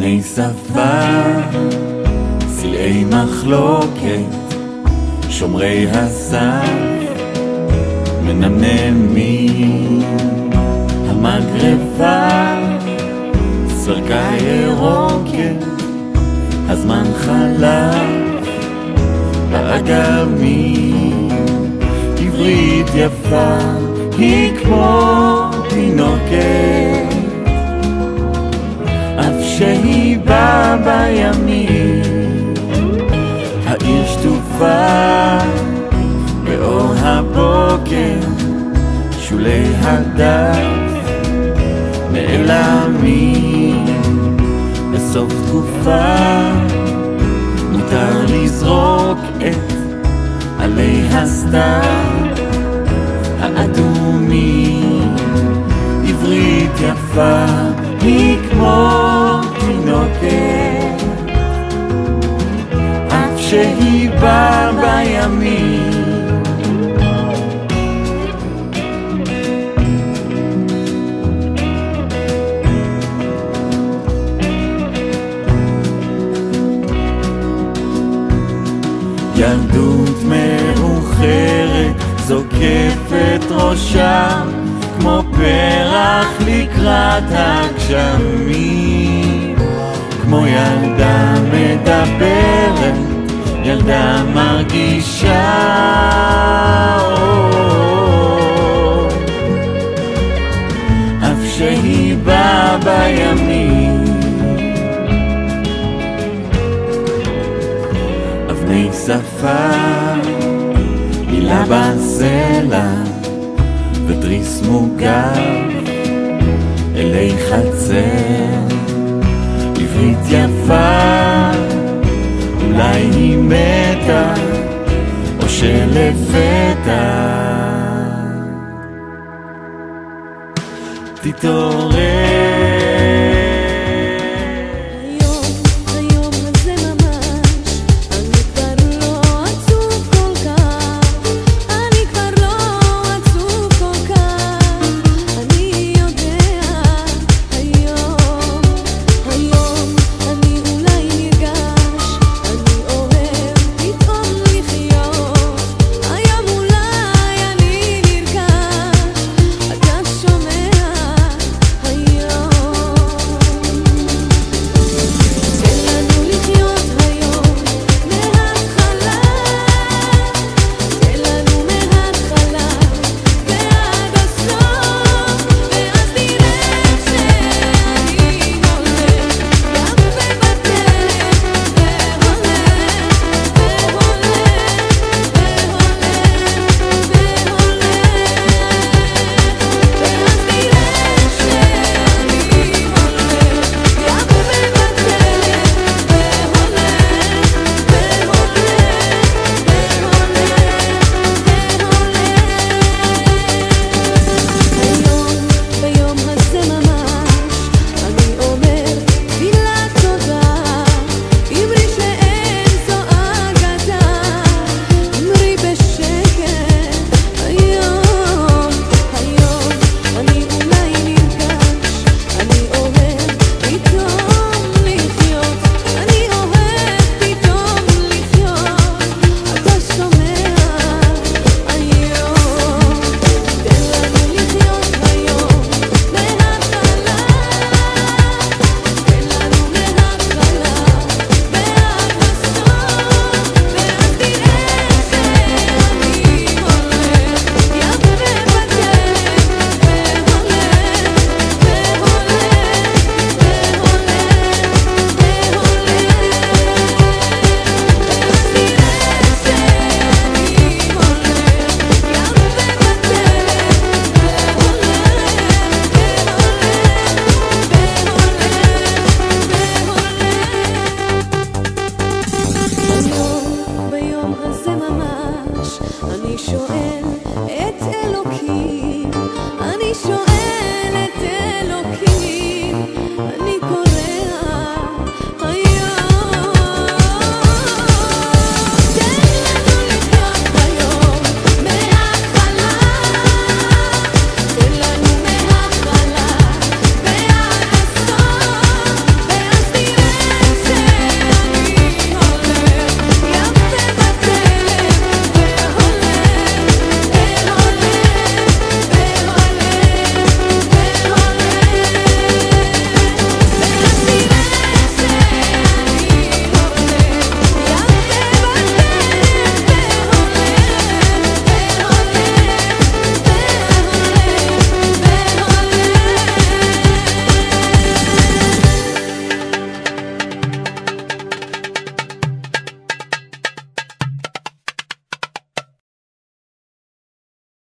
אבני שפה, סלעי מחלוקת, שומרי הסף, מנמנמים, המגרפה, סרקה ירוקת, הזמן חלף, באגמים, עברית יפה, היא כמו תינוקת, אף שהיא באה בימים, העיר שטופה, באור הבוקר, שולי הדף, נעלמים, בסוף תקופה, מותר לזרוק את עלי הסתיו האדומים. עברית יפה היא כמו תינוקת, אף שהיא באה בימים. ילדות מאוחרת זוקפת ראשה כמו פרח לקראת הגשמים, כמו ילדה מדברת, ילדה מרגישה, אף שהיא באה בימים. אבני שפה, מילה בסלע ותריס מוגב אלי חצר. עברית יפה, אולי היא מתה או שלפתע תתעורר. אני שואל את